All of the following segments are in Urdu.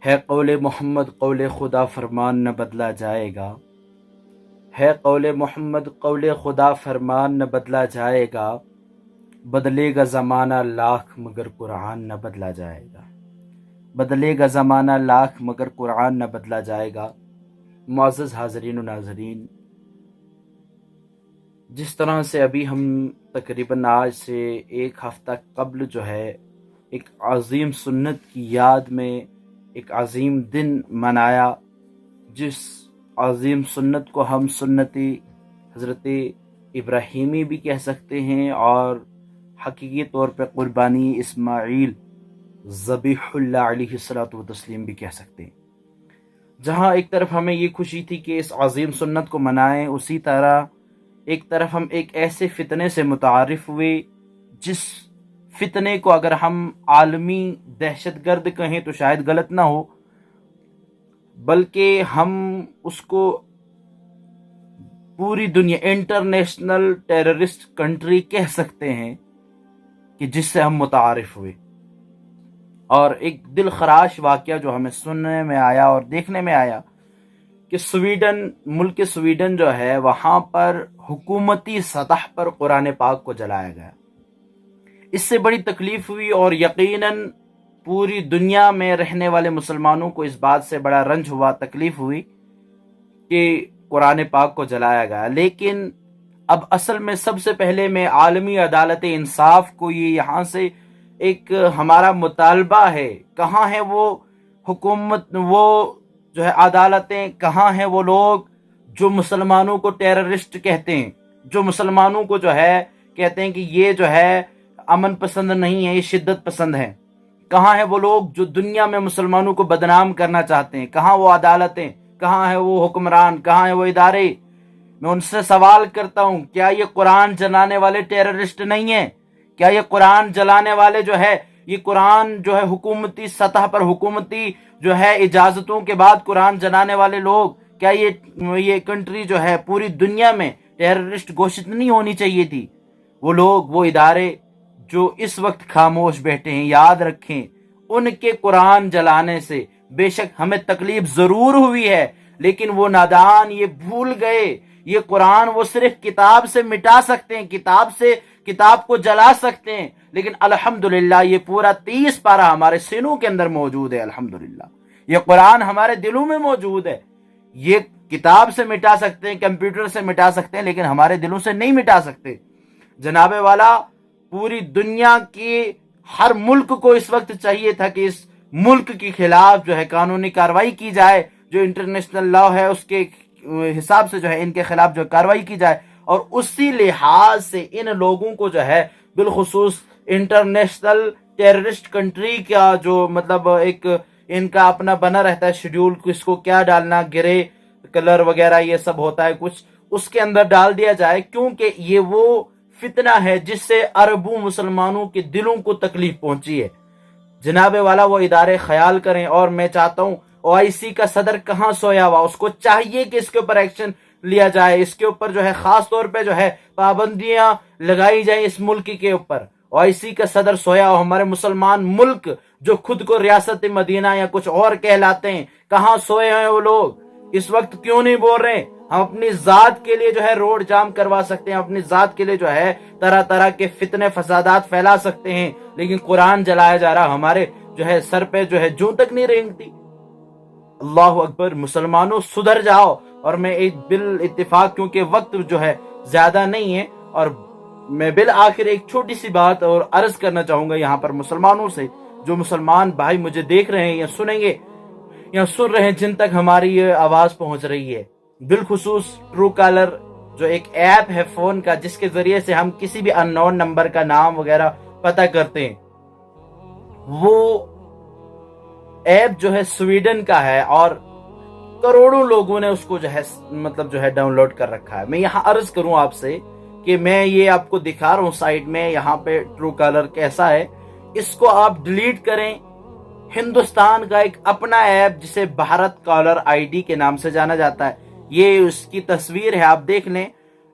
ہے قول محمد قول خدا فرمان نہ بدلا جائے گا، ہے قول محمد قول خدا فرمان نہ بدلا جائے گا، بدلے گا زمانہ لاکھ مگر قرآن نہ بدلا جائے گا، بدلے گا زمانہ لاکھ مگر قرآن نہ بدلا جائے گا۔ معزز حاضرین و ناظرین، جس طرح سے ابھی ہم تقریباً آج سے ایک ہفتہ قبل جو ہے ایک عظیم سنت کی یاد میں ایک عظیم دن منایا، جس عظیم سنت کو ہم سنتی حضرت ابراہیمی بھی کہہ سکتے ہیں اور حقیقی طور پہ قربانی اسماعیل ذبیح اللہ علیہ الصلوۃ والتسلیم بھی کہہ سکتے ہیں۔ جہاں ایک طرف ہمیں یہ خوشی تھی کہ اس عظیم سنت کو منائیں، اسی طرح ایک طرف ہم ایک ایسے فتنے سے متعارف ہوئے جس فتنے کو اگر ہم عالمی دہشت گرد کہیں تو شاید غلط نہ ہو، بلکہ ہم اس کو پوری دنیا انٹرنیشنل ٹیررسٹ کنٹری کہہ سکتے ہیں کہ جس سے ہم متعارف ہوئے۔ اور ایک دل خراش واقعہ جو ہمیں سننے میں آیا اور دیکھنے میں آیا کہ ملک سویڈن جو ہے وہاں پر حکومتی سطح پر قرآن پاک کو جلایا گیا۔ اس سے بڑی تکلیف ہوئی اور یقیناً پوری دنیا میں رہنے والے مسلمانوں کو اس بات سے بڑا رنج ہوا، تکلیف ہوئی کہ قرآن پاک کو جلایا گیا۔ لیکن اب اصل میں سب سے پہلے میں عالمی عدالت انصاف کو یہاں سے ایک ہمارا مطالبہ ہے، کہاں ہے وہ حکومت، وہ جو ہے عدالتیں، کہاں ہیں وہ لوگ جو مسلمانوں کو ٹیررسٹ کہتے ہیں، جو مسلمانوں کو جو ہے کہتے ہیں کہ یہ جو ہے امن پسند نہیں ہے، یہ شدت پسند ہے؟ کہاں ہیں وہ لوگ جو دنیا میں مسلمانوں کو بدنام کرنا چاہتے ہیں؟ کہاں وہ عدالتیں، کہاں ہے وہ حکمران، کہاں ہے وہ ادارے؟ میں ان سے سوال کرتا ہوں، کیا یہ قرآن جلانے والے ٹیررسٹ نہیں ہیں؟ کیا یہ قرآن جلانے والے جو ہے، یہ قرآن جو ہے حکومتی سطح پر، حکومتی جو ہے اجازتوں کے بعد قرآن جلانے والے لوگ، کیا یہ کنٹری جو ہے پوری دنیا میں ٹیررسٹ گھوشت نہیں ہونی چاہیے تھی؟ وہ لوگ، وہ ادارے جو اس وقت خاموش بیٹھے ہیں، یاد رکھیں ان کے قرآن جلانے سے بے شک ہمیں تکلیف ضرور ہوئی ہے، لیکن وہ نادان یہ بھول گئے یہ قرآن وہ صرف کتاب سے مٹا سکتے ہیں، کتاب کو جلا سکتے ہیں، لیکن الحمدللہ یہ پورا 30 پارہ ہمارے سینوں کے اندر موجود ہے۔ الحمدللہ یہ قرآن ہمارے دلوں میں موجود ہے۔ یہ کتاب سے مٹا سکتے ہیں، کمپیوٹر سے مٹا سکتے ہیں، لیکن ہمارے دلوں سے نہیں مٹا سکتے۔ جناب والا، پوری دنیا کے ہر ملک کو اس وقت چاہیے تھا کہ اس ملک کے خلاف جو ہے قانونی کارروائی کی جائے، جو انٹرنیشنل لا ہے اس کے حساب سے جو ہے ان کے خلاف جو کارروائی کی جائے، اور اسی لحاظ سے ان لوگوں کو جو ہے بالخصوص انٹرنیشنل ٹیررسٹ کنٹری کا جو مطلب ایک ان کا اپنا بنا رہتا ہے شیڈیول، کس کو کیا ڈالنا، گرے کلر وغیرہ یہ سب ہوتا ہے کچھ، اس کے اندر ڈال دیا جائے، کیونکہ یہ وہ فتنہ ہے جس سے اربوں مسلمانوں کے دلوں کو تکلیف پہنچی ہے۔ جناب والا، وہ ادارے خیال کریں، اور میں چاہتا ہوں OIC کا صدر کہاں سویا ہوا، اس کو چاہیے کہ اس کے اوپر ایکشن لیا جائے، اس کے اوپر جو ہے خاص طور پہ جو ہے پابندیاں لگائی جائیں اس ملک کے اوپر۔ OIC کا صدر سویا ہو، ہمارے مسلمان ملک جو خود کو ریاست مدینہ یا کچھ اور کہلاتے ہیں، کہاں سوئے ہیں وہ لوگ؟ اس وقت کیوں نہیں بول رہے؟ ہم اپنی ذات کے لیے جو ہے روڈ جام کروا سکتے ہیں، اپنی ذات کے لیے جو ہے طرح طرح کے فتنے فسادات پھیلا سکتے ہیں، لیکن قرآن جلایا جا رہا، ہمارے جو ہے سر پہ جو ہے جوں تک نہیں رینگتی۔ اللہ اکبر، مسلمانوں سدھر جاؤ۔ اور میں ایک بالاتفاق، کیونکہ وقت جو ہے زیادہ نہیں ہے، اور میں بالآخر ایک چھوٹی سی بات اور عرض کرنا چاہوں گا یہاں پر مسلمانوں سے، جو مسلمان بھائی مجھے دیکھ رہے ہیں یا سنیں گے یا سن رہے ہیں، جن تک ہماری یہ آواز پہنچ رہی ہے، بالخصوص ٹرو کالر جو ایک ایپ ہے فون کا، جس کے ذریعے سے ہم کسی بھی ان نون نمبر کا نام وغیرہ پتہ کرتے ہیں، وہ ایپ جو ہے سویڈن کا ہے اور کروڑوں لوگوں نے اس کو جو ہے مطلب جو ہے ڈاؤن لوڈ کر رکھا ہے۔ میں یہاں عرض کروں آپ سے کہ میں یہ آپ کو دکھا رہا ہوں سائٹ میں، یہاں پہ ٹرو کالر کیسا ہے، اس کو آپ ڈیلیٹ کریں۔ ہندوستان کا ایک اپنا ایپ جسے بھارت کالر ID کے نام سے جانا جاتا ہے، یہ اس کی تصویر ہے، آپ دیکھ لیں۔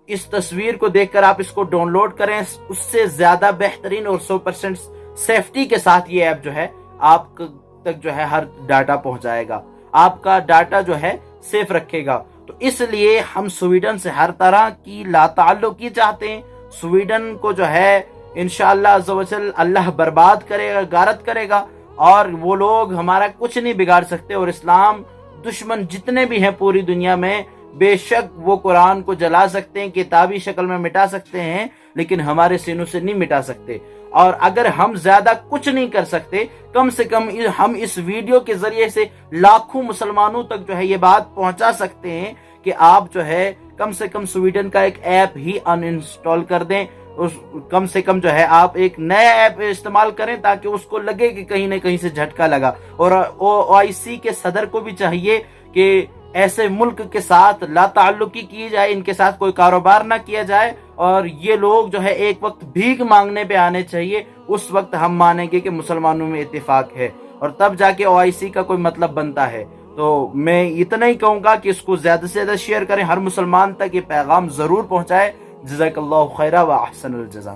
اس تصویر کو دیکھ کر آپ اس کو ڈاؤن لوڈ کریں، اس سے زیادہ بہترین اور 100% سیفٹی کے ساتھ یہ ایپ جو ہے آپ تک جو ہے ہر ڈاٹا پہنچائے گا، آپ کا ڈاٹا جو ہے سیف رکھے گا۔ تو اس لیے ہم سویڈن سے ہر طرح کی لا تعلقی چاہتے ہیں۔ سویڈن کو جو ہے انشاءاللہ عز و جل اللہ برباد کرے گا، غارت کرے گا، اور وہ لوگ ہمارا کچھ نہیں بگاڑ سکتے۔ اور اسلام دشمن جتنے بھی ہیں پوری دنیا میں، بے شک وہ قرآن کو جلا سکتے ہیں، کتابی شکل میں مٹا سکتے ہیں، لیکن ہمارے سینوں سے نہیں مٹا سکتے۔ اور اگر ہم زیادہ کچھ نہیں کر سکتے، کم سے کم ہم اس ویڈیو کے ذریعے سے لاکھوں مسلمانوں تک جو ہے یہ بات پہنچا سکتے ہیں کہ آپ جو ہے کم سے کم سویڈن کا ایک ایپ ہی ان انسٹال کر دیں، کم سے کم جو ہے آپ ایک نیا ایپ استعمال کریں تاکہ اس کو لگے کہ کہیں نہ کہیں سے جھٹکا لگا۔ اور OIC کے صدر کو بھی چاہیے کہ ایسے ملک کے ساتھ لا تعلقی کی جائے، ان کے ساتھ کوئی کاروبار نہ کیا جائے، اور یہ لوگ جو ہے ایک وقت بھیک مانگنے پہ آنے چاہیے، اس وقت ہم مانیں گے کہ مسلمانوں میں اتفاق ہے، اور تب جا کے OIC کا کوئی مطلب بنتا ہے۔ تو میں اتنا ہی کہوں گا کہ اس کو زیادہ سے زیادہ شیئر کریں، ہر مسلمان تک یہ پیغام ضرور پہنچائے۔ جزاک اللہ خیرہ و احسن الجزا۔